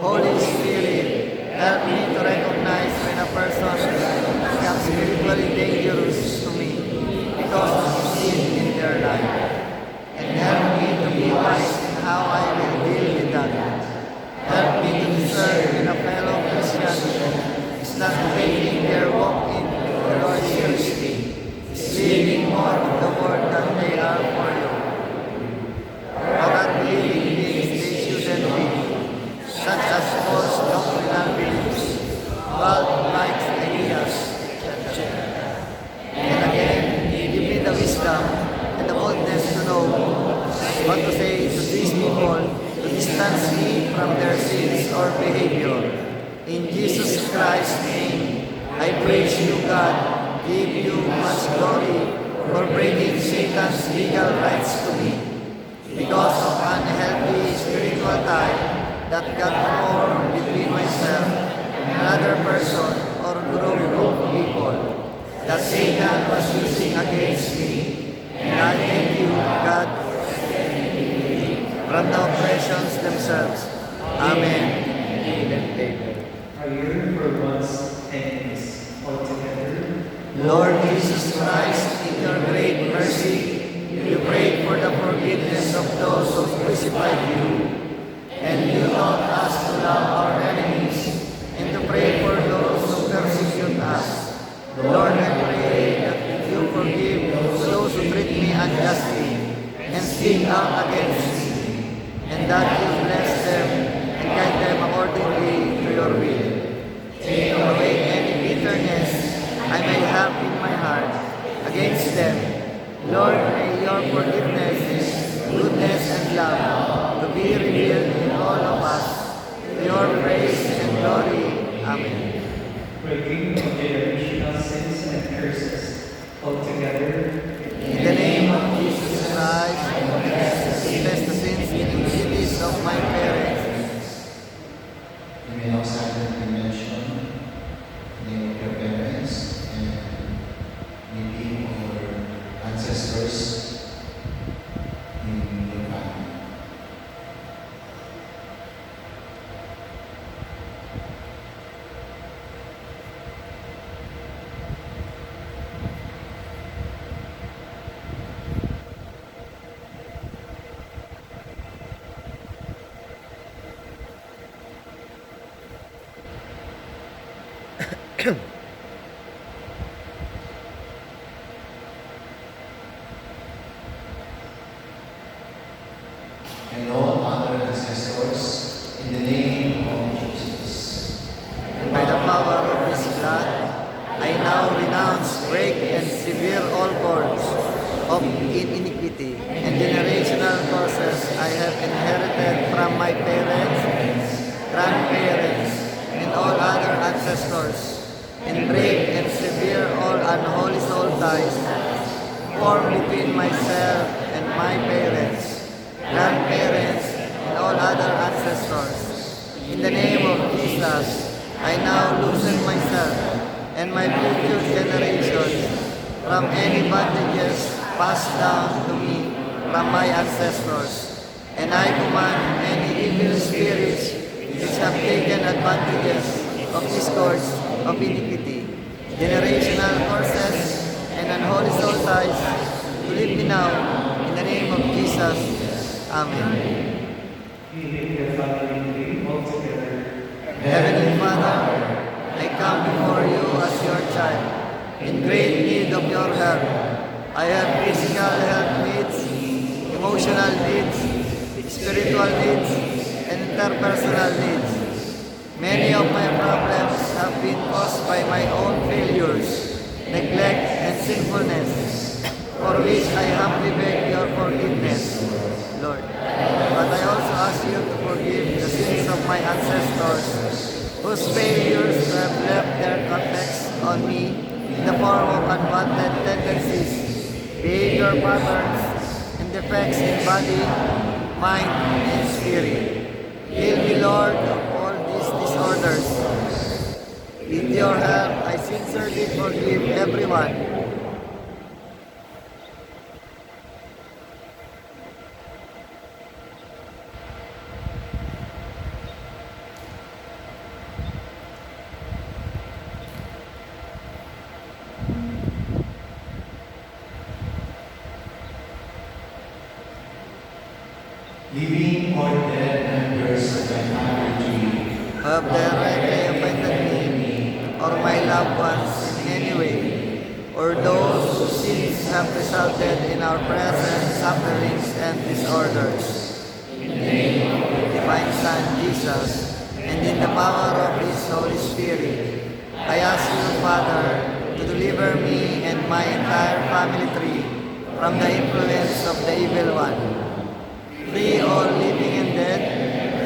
Holy Spirit, help me to recognize when a person becomes spiritually dangerous to me because of sin in their life. And help me to be wise in how I will deal with that. Help me to discern when a fellow Christian is not taking their walk in the Lord seriously, is living more of the word than they are for you. Or not living things they shouldn't live, such as false doctrinal beliefs, cult-like ideas, and again, give me the wisdom and the boldness to know what to say to these people to distance me from their sins or behavior. In Jesus Christ's name, I praise you, God, give you much glory for breaking Satan's legal rights to me because of unhealthy spiritual tie that got formed between myself and another person or group of people that Satan was using against me. And I thank you, God, from the oppressions themselves. Amen. Are you for once and is altogether? Lord Jesus Christ, in your great mercy, you prayed for the forgiveness of those who crucified you, and you taught us to love our enemies and to pray for those who persecute us. Lord, I pray that you forgive those who treat me unjustly and speak out against me, and that you bless them and guide them accordingly to your will. Take away any bitterness I may have in my heart against them. Lord, may your forgiveness, goodness, and love to be revealed in all of us. To your praise and glory. Amen. Breaking of generational sins and curses altogether. In the name of Jesus Christ, I confess the sins and iniquities of my parents. You may now silently mention the name of your parents and maybe your ancestors in your family. And all other ancestors in the name of Jesus. And by the power of His blood, I now renounce, break, and sever all cords of iniquity and generational curses I have inherited from my parents, grandparents, and all other ancestors, and break and sever all unholy soul ties formed between myself and my parents, grandparents, and all other ancestors. In the name of Jesus, I now loosen myself and my future generations from any bondages passed down to me from my ancestors. And I command any evil spirits which have taken advantages of these cords of iniquity, generational curses, and unholy soul ties to leave me now in the name of Jesus. Amen. Healing the family great need of your help. I have physical health needs, emotional needs, spiritual needs, and interpersonal needs. Many of my problems have been caused by my own failures, neglect, and sinfulness, for which I humbly beg your forgiveness, Lord. But I also ask you to forgive the sins of my ancestors, whose failures have left their effects on me in the form of unwanted tendencies, behavior patterns, and defects in body, mind, and spirit. Heal me, Lord, of all these disorders. With your help, I sincerely forgive everyone. Living or dead members of my family tree, Have directly offended me or my loved ones in any way, or those whose sins have resulted in our present sufferings and disorders. In the name of the Divine Son Jesus, and in the power of His Holy Spirit, I ask you, Father, to deliver me and my entire family tree from the influence of the evil one. Free all living and dead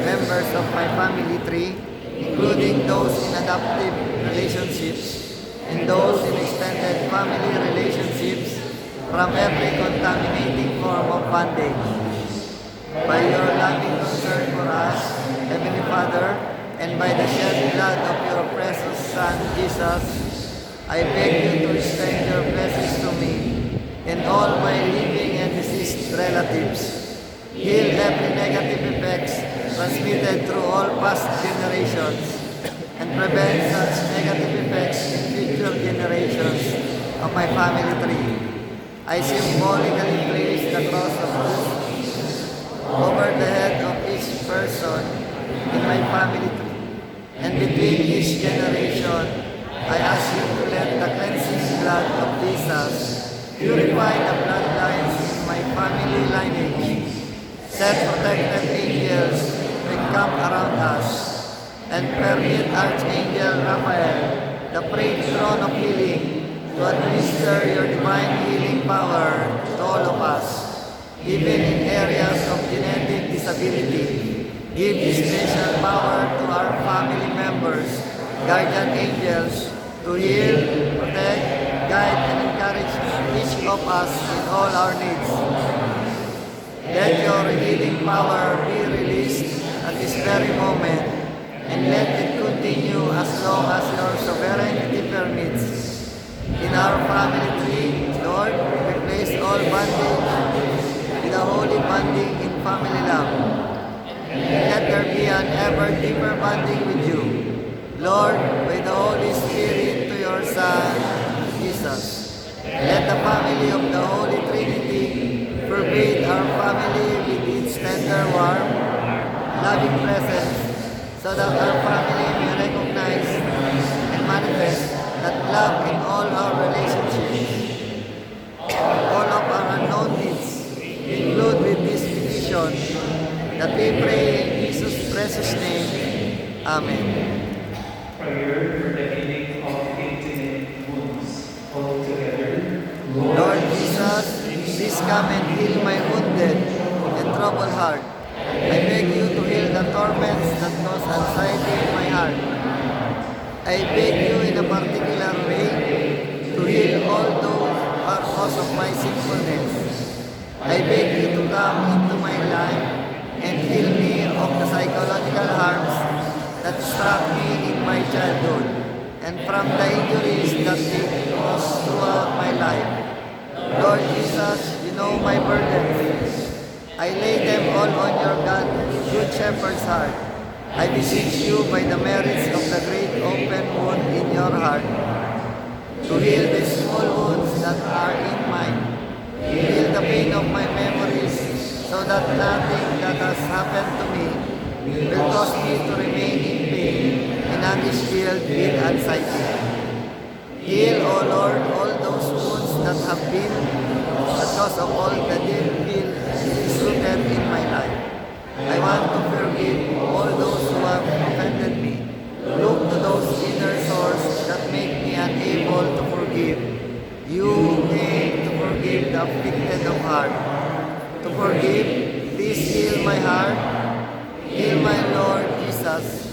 members of my family tree, including those in adoptive relationships and those in extended family relationships, from every contaminating form of bondage. By your loving concern for us, Heavenly Father, and by the shed blood of your precious Son, Jesus, I beg you to extend your blessings to me and all my living and deceased relatives. Heal every negative effects transmitted through all past generations and prevent such negative effects in future generations of my family tree. I symbolically place the cross of Jesus over the head of each person in my family tree, and between each generation, I ask you to let the cleansing blood of Jesus purify the bloodlines in my family lineage. Set protected angels to encamp around us, and permit Archangel Raphael, the praise throne of healing, to administer your divine healing power to all of us, even in areas of genetic disability. Give special power to our family members, guardian angels, to heal, protect, guide, and encourage each of us in all our needs. Let your healing power be released at this very moment, and let it continue as long as your sovereignty permits. In our family tree, Lord, replace all bondage with a holy bonding in family love. Let there be an ever deeper bonding with you, Lord, by the Holy Spirit to your Son, Jesus. Let the family of the Holy Trinity pervade our family with its tender, warm, loving presence, so that our family may recognize and manifest that love in all our relationships. All of our unknown needs include with this petition that we pray in Jesus' precious name. Amen. Prayer for the healing of intimate wounds. All together. Lord Jesus, please come and heal my wounded and troubled heart. I beg you to heal the torments that cause anxiety in my heart. I beg you in a particular way to heal all those who are cause of my sinfulness. I beg you to come into my life and heal me of the psychological harms that struck me in my childhood and from the injuries that they caused throughout my life. Lord Jesus, you know my burdens. I lay them all on your good shepherd's heart. I beseech you by the merits of the great open wound in your heart to heal the small wounds that are in mine. Heal the pain of my memories so that nothing that has happened to me will cause me to remain in pain and unfilled with anxiety. Heal, O Lord, all those wounds that have been the cause of all the ill is rooted in my life. I want to forgive all those who have offended me. Look to those inner sores that make me unable to forgive. You came to forgive the afflicted of heart. To forgive, please heal my heart. Heal my Lord Jesus.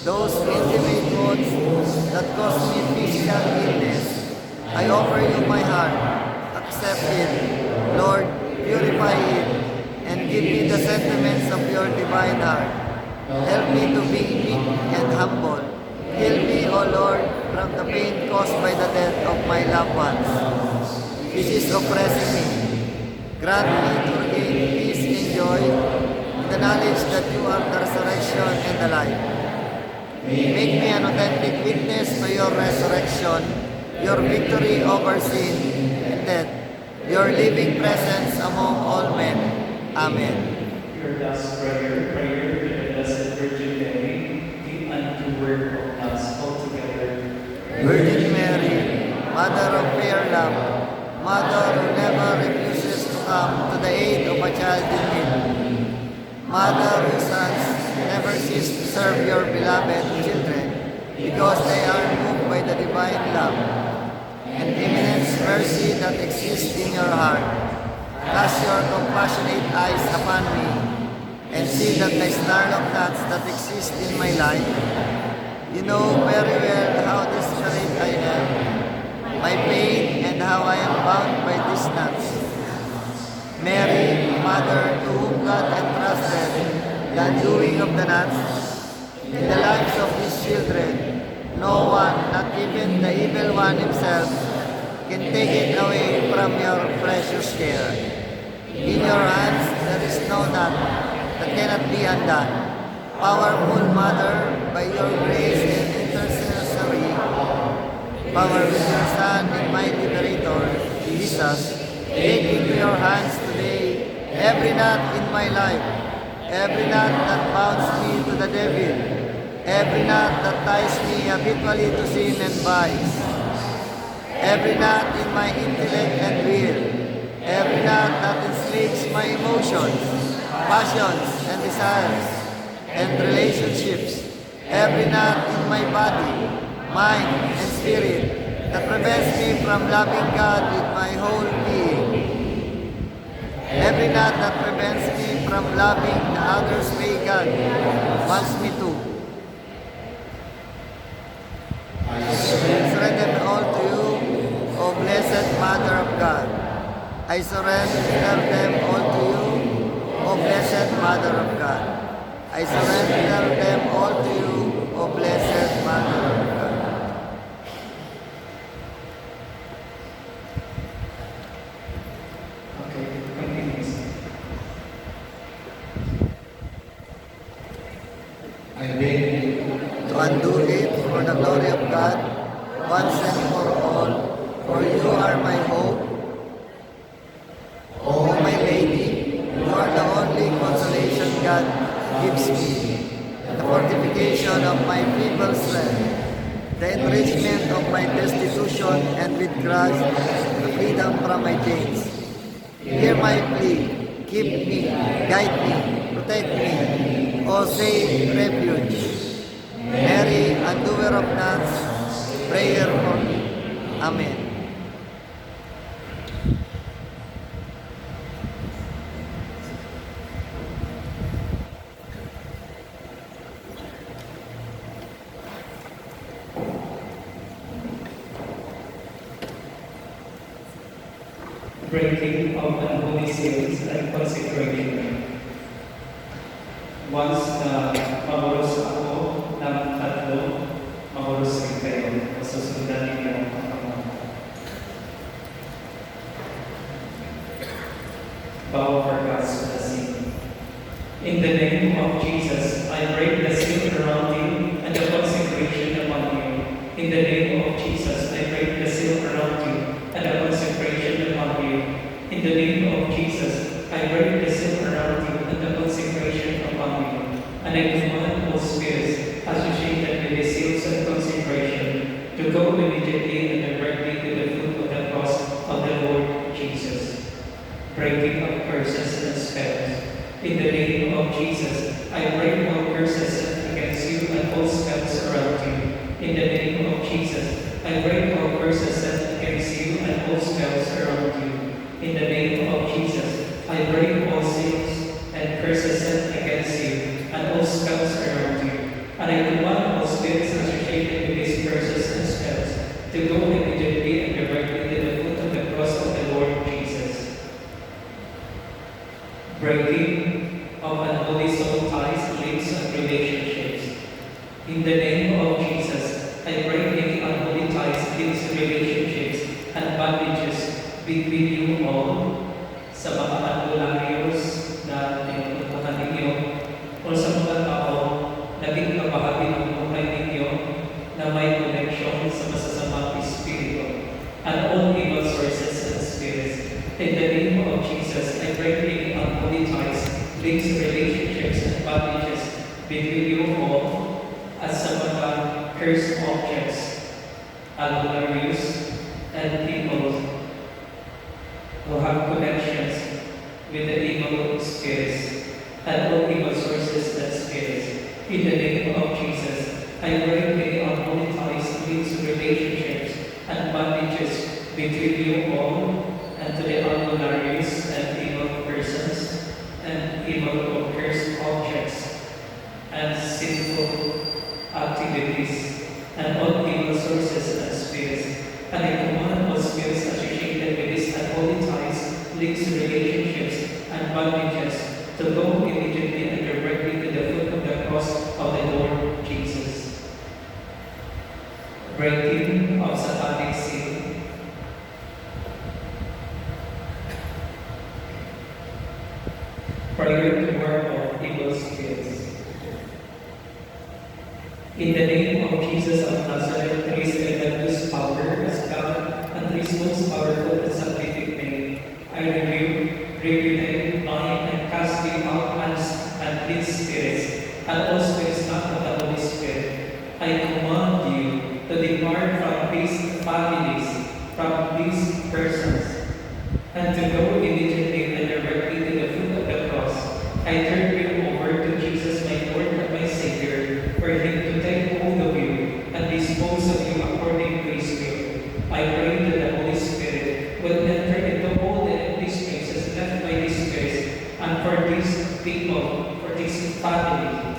Those intimate wounds that cause me physical illness. I offer you my heart. Accept it. Lord, purify it and give me the sentiments of your divine heart. Help me to be meek and humble. Heal me, O Lord, from the pain caused by the death of my loved ones. This is oppressing me. Grant me to regain peace and joy in the knowledge that you are the resurrection and the life. Make me an authentic witness to your resurrection, your victory over sin and death, your living presence among all men. Amen. Your last prayer to the Blessed Virgin Mary, the unto word of us altogether. Virgin Mary, Mother of fair love, Mother who never refuses to come to the aid of a child in need, Mother whose sons never cease to serve your beloved children because they are moved by the divine love and immense mercy that exists in your heart. Cast your compassionate eyes upon me and see that the snarl of knots that exist in my life. You know very well how desperate I am, my pain, and how I am bound by these knots. Mary, Mother, to whom God entrusted the undoing of the knots in the lives of His children, no one, not even the evil one himself, can take it away from your precious care. In your hands there is no knot that cannot be undone. Powerful Mother, by your grace and intercessory power with your Son and mighty Liberator, Jesus, take into your hands today every knot in my life, every knot that bounds me to the devil, every knot that ties me habitually to sin and vice, every knot in my intellect and will, every knot that enslaves my emotions, passions, and desires, and relationships, every knot in my body, mind, and spirit that prevents me from loving God with my whole being, every knot that prevents me from loving the others way God wants me to. I surrender all to you, O Blessed Mother of God. I surrender them all to you, O Blessed Mother of God. I surrender them all to you, O Blessed Mother of God. Okay, continues. I beg you To undo it for the glory of God, once and for all, for you are my hope. O my Lady, you are the only consolation God gives me, the fortification of my feeble strength, the enrichment of my destitution, and with Christ, the freedom from my chains. Hear my plea, keep me, guide me, protect me, O safe refuge. Mary, undoer of knots, prayer for me. Amen. Breaking of unholy seals and consecration. Once na magulos ako ng tatlo, magulos rin kayo. Masusundan ninyo ang Ama. Bow for God's blessing. In the name of Jesus, I break the seal around you and the consecration upon you. In the name of Jesus, I break the seal around you and the consecration upon you. In the name of Jesus, I break the seal around you and the consecration upon you. And I command all spirits associated with the seals and consecration to to go immediately and directly to the foot of the cross of the Lord Jesus, breaking of curses and spells. In the name of Jesus, I break all curses set against you and all spells around you. In the name of Jesus, I break all curses set against you and all spells around you. In the name of Jesus, I break all sins and curses set against you and all spells around you. And I command all spirits associated with these curses and spells to go immediately and directly to the foot of the cross of the Lord Jesus. Breaking of unholy soul ties, links, and relationships. In the name of Jesus, I break any unholy ties, links, relationships, and bondages between you all sa mga albularyo's na tinututukan ninyo o sa mga tao naging kabahagi ng buhay ninyo na may koneksyon sa masasamang espiritu and all evil sources and spirits. In the name of Jesus, I break any unholy ties, links, relationships, and bondages between you all as sa mga cursed objects, albularyo's, and people who have connections with the evil spirits and all evil sources and spirits. In the name of Jesus, I break any unholy ties, links, relationships, and bondages between you all and to the albularyo's and evil persons and evil or cursed objects and sinful activities and all evil sources and spirits. And I command all spirits associated with these unholy ties, links, relationships, and bondages to go immediately and directly to the foot of the cross of the Lord Jesus. Breaking of satanic seal. Prayer to work of evil spirits. In the name of Jesus of Nazareth, there is a tremendous power as God and there is most powerful and scientific name. I rebuke, bind, and cast you out and these spirits, and all spirits not of the Holy Spirit. I command you to depart from these families, from these persons, and to go immediately and directly to the foot of the cross. I turn you over to Jesus, my Lord and my Savior, for Him to take hold of you and dispose of you according to His will. I pray that the Holy Spirit will enter into all the empty spaces left by these spirits, and for these people, for this family,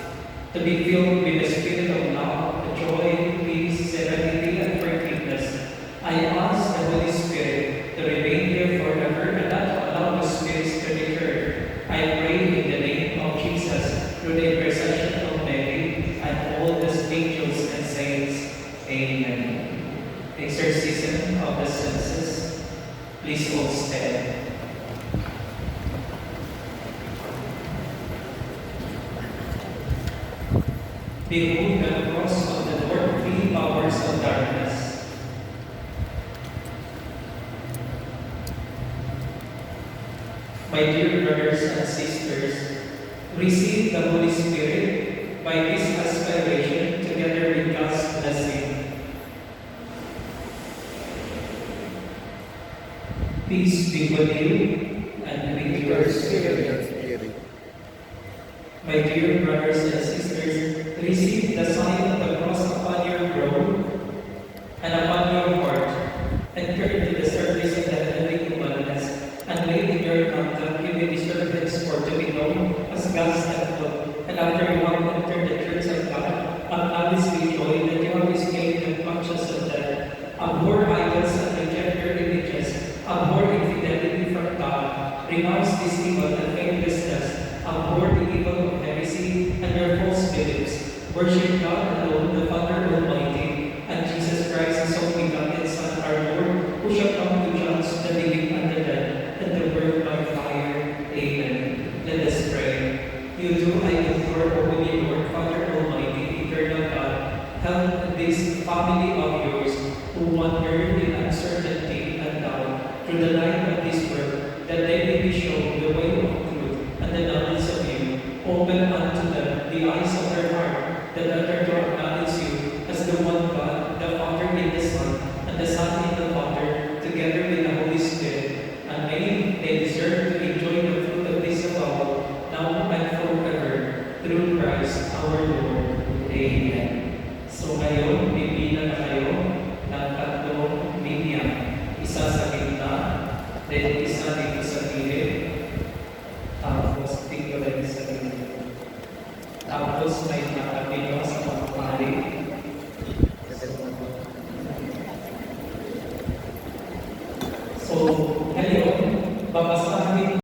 to be filled with the spirit of love, joy, peace, serenity, and forgiveness. I ask the Holy Spirit to remain here forever and not to allow the spirits to return. I pray in the name of Jesus, through the intercession of Mary and all the angels and saints. Amen. Exorcism of the senses. Please all stand. Behold the cross of the Lord, three powers of darkness. My dear brothers and sisters, receive the Holy Spirit by this aspiration together with God's blessing. Peace be with you and with your spirit. My dear brothers and sisters, receive the sign of the cross upon your brow and upon your heart, and turn to the service of the heavenly commandments, and lay in your conduct give you servants for to be known as God's temple. And after you have entered the church of God, acknowledge with joy that you have escaped the conscience of death. Abhor idols and reject their images. Abhor infidelity from God. Renounce this evil and faithlessness. Abhor the evil of heresy and your false beliefs. Worship God alone, the Father Almighty, and Jesus Christ, His only begotten Son, our Lord, who shall come to judge the living and the dead, and the world by fire. Amen. Let us pray. You do, I implore, O Holy Lord, Father Almighty, eternal God, help this family of yours who wander in uncertainty and doubt through the light of this world, that they may be shown the way of truth and the knowledge of you. Open unto them the eyes of their heart, that they to acknowledge you as the one God, the Father in the Christ our Lord. Amen. So ngayon, pipila na kayo ng tatlong linya. Isa sa gitna, then isa dito sa gilid, tapos tingyo rin sa gilid. Tapos may nakapila sa mga pari